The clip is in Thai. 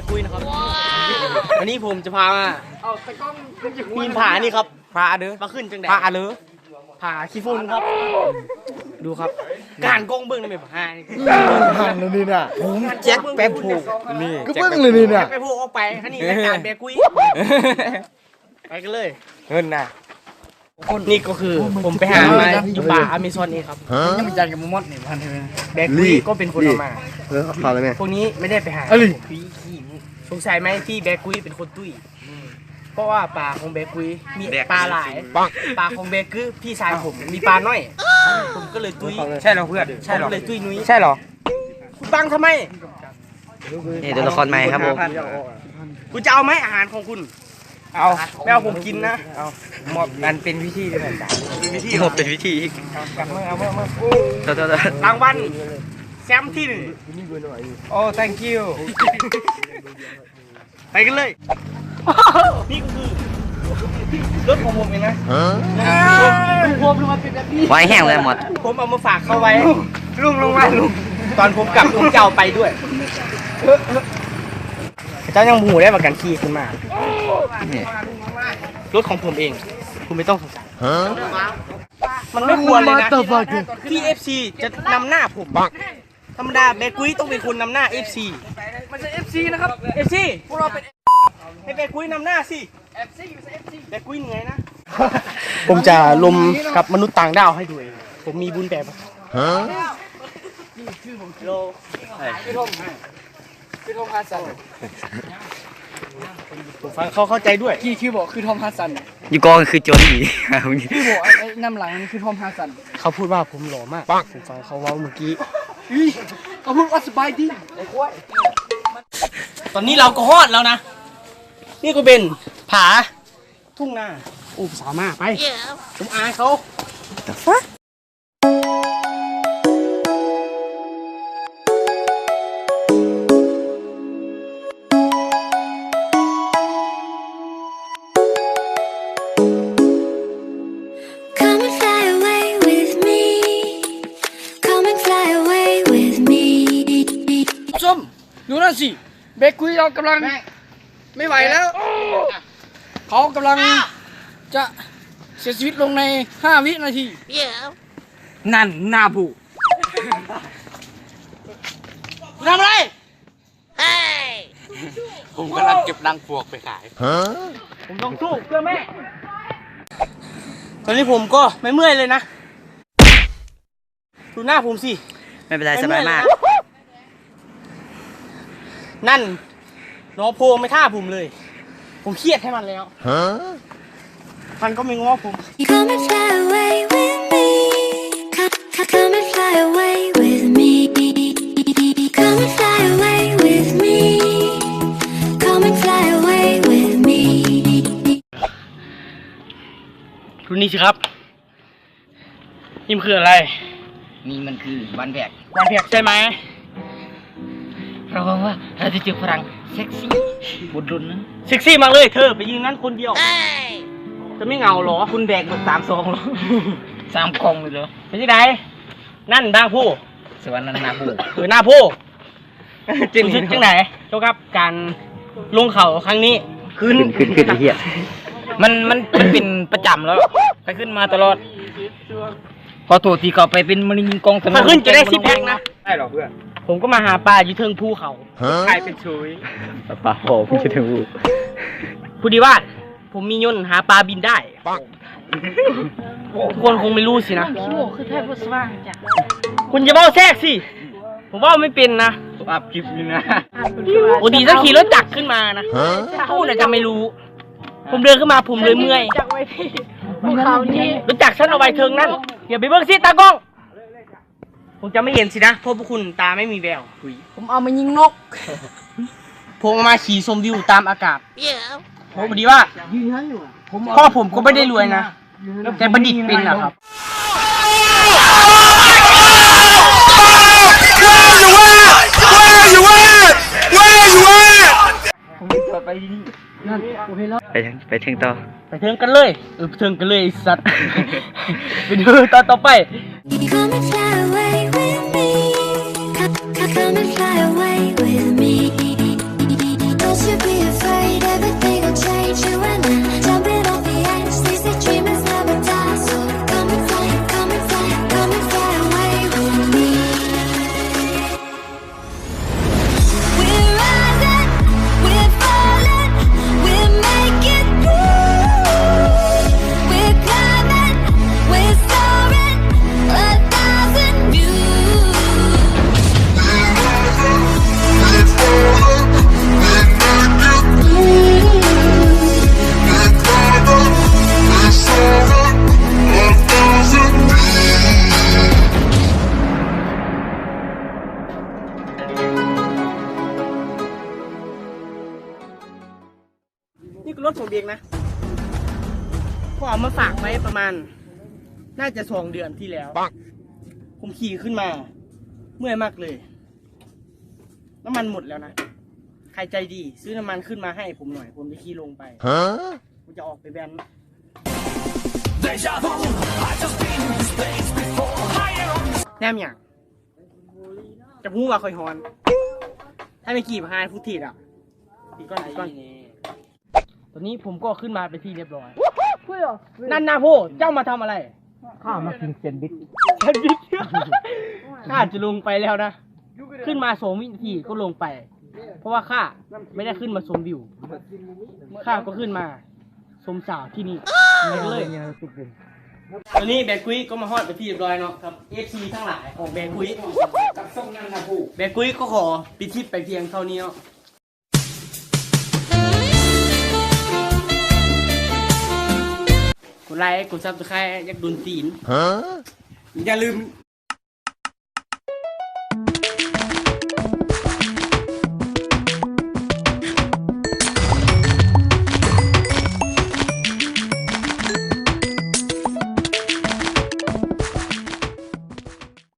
กคุยนะครับวันนี้ผมจะพามาปีนผานี่ครับผาเด้อมาขึ้นจังแดดผาเด้อผาขี้ฝุ่นครับดูครับการกงเบิ้งในแบบผาห่างเลยนี่น่ะผมแจ็คแป๊บผูกนี่ก็เบิ้งเลยนี่น่ะแป๊บผูกออกไปท่านี่การแบกคุยไปกันเลยเงินน่ะนี่ก็คือผมไปหามาอยู่ป่าอเมซอนนี่ครับยังมันจันกับมดนี่พันเลยแบกคุยก็เป็นคนเอามาพาเลยไหมพวกนี้ไม่ได้ไปหาสงสัยไหมที่แบกคุยเป็นคนตุ้ยเพราะว่าปลาของแบกคุยมีปลาหลายปลาของแบกคือพี่ชายผมมีปลาน้อยผมก็เลยตุ้ยใช่หรอเพื่อนใช่หรอเลยตุ้ยนุ้ยใช่หรอคุณบังทำไมนี่ตัวละครใหม่ครับผมคุณจะเอาไหมอาหารของคุณเอาไม่เอาผมกินนะเอาหมดมันเป็นวิธีด้วยกันเป็นวิธีหมดเป็นวิธีกลับมือเอาเมื่อรางวัลแชมป์ที่ 1โอ้ thank you ไปกันเลยนี่ก็คือรถของผมเองนะผมมาเป็นแบบนี้ไว้แห้งเลยหมดผมเอามาฝากเขาไว้ลุงลงมาลุงตอนผมกลับผมจะเอาไปด้วยเจ้ายังหูได้ประกันขี่ขึ้นมารถของผมเองคุณไม่ต้องสงสัยมันไม่ควรเลยนะที่ FC จะนำหน้าผมธรรมดาแบกุยต้องเป็นคนนำหน้า FC มันจะ FC นะครับ FC พวกเราเป็นให้แบกุยนำหน้าสิแบกุยเหนื่อยนะผมจะลมกับมนุษย์ต่างดาวให้ดูเองผมมีบุญแบบคือทอมฮัสซันผมฟังเขาเข้าใจด้วยคือบอกคือทอมฮัสซันอยู่กองคือโจลี่คือบอกไอ้น้ำหลังนี่คือทอมฮัสซันเขาพูดว่าผมหล่อมากผมฟังเขาเว้าเมื่อกี้เขาพูดว่าสบายดีตอนนี้เราก็ฮอดแล้วนะนี่ก็เป็นผาทุ่งนาอุปสามารถไปผมอายเขาดูนั่นสิเบคคุยเรากำลังไม่ไหวแล้วเขากำลังจะเสียชีวิตลงใน5 วินาทีนั่นหน้าผู้ทำอะไรผมกำลังเก็บรังปวกไปขายผมต้องสู้เพื่อแม่ตอนนี้ผมก็ไม่เมื่อยเลยนะดูหน้าผมสิไม่เป็นไรสบายมากนั่นน้องโพไม่ท่าผมเลยผมเครียดให้มันแล้วมันก็ไม่ง้อผมดูนี่สิครับนี่คืออะไรนี่มันคือวันแบกใช่ไหมเราบอกว่าเราจะเจอฝรั่งเซ็กซี่บุญรุนนะเซ็กซี่มากเลยเธอไปยืนนั้นคนเดียวจะไม่เหงาหรอคุณแบกหมด3 ซองหรอ3 กล่องเลยเหรอไปที่ไหนนั่นบางผู้สวรรค์นาผู้หน้าผู้จินที่ไหนเจ้าครับการลงเขาครั้งนี้ขึ้นเหี้ยมันเป็นประจำแล้วไปขึ้นมาตลอดพอตัวที่เขาไปเป็นมริงกองถ้าขึ้นจะได้10 แพ็คนะได้หรอเพื่อนผมก็มาหาปลาอยู่เทิงภูเขาใครเป็นชุยปลาโผล่พี่เทิงภูพูดดีว่าผมมียนต์หาปลาบินได้ทุกคนคงไม่รู้สินะขี้โมคือไทยพุทธว่างจ้ะคุณจะเบ้าแทรกสิผมว่าไม่เป็นนะอับคลิปนี่นะโอ้ดีถ้าขี่รถจักรขึ้นมานะพูดอาจจะไม่รู้ผมเดินขึ้นมาผมเลยเมื่อยจักไว้ที่ภูเขานี่รถจักรฉันเอาไว้เทิงนั่นอย่าไปเบิ่งสิตากล้องผมจะไม่เห็นสินะเพราะพวกคุณตาไม่มีแววผมเอามายิงนกผมเอามาขี่ชมวิวตามอากาศผมดีว่าพ่อผมก็ไม่ได้รวยนะแต่บัณฑิตเป็นนะครับผมจะไปที่นี่นั่นไปถึงต่อไปเทิงกันเลยเทิงกันเลยสัตว์ไปดูตอนต่อไป Come and fly away with me. ผมเองนะก็เอามาฝากไว้ประมาณ น่าจะ2 เดือนที่แล้ว ผมขี่ขึ้นมา เมื่อยมากเลย น้ำมันหมดแล้วนะ ใครใจดี ซื้อน้ำมันขึ้นมาให้ผมหน่อย ผมจะขี่ลงไปผมจะออกไปแบนแนมอย่างจะพูดว่าคอยฮอน ถ้าไม่กี่พายฟุตทีดอ่ะอีกก้อนตอนนี้ผมก็ขึ้นมาเป็นที่เรียบร้อยนั่นนะพ่อเจ้ามาทำอะไร ข้ามากินแซนด์วิช แซนด์วิชข้าจะลงไปแล้วนะ ขึ้นมา2 วินาทีก็ลงไป เพราะว่าข้าไม่ได้ขึ้นมาชมวิวข้าก็ขึ้นมาชมสาวที่นี่เลยตอนนี้แบกกุ้ยก็มาฮอดไปนที่เรียบร้อยเนาะครับ FC ทั้งหลายของแบกกุ้ยกับส่งนั่นนะผู้แบกกุ้ยก็ขอปิดคลิปไปเพียงเท่านี้เนาะกดไลค์กดซับสไครต์อยากโดนตีนอย่าลืม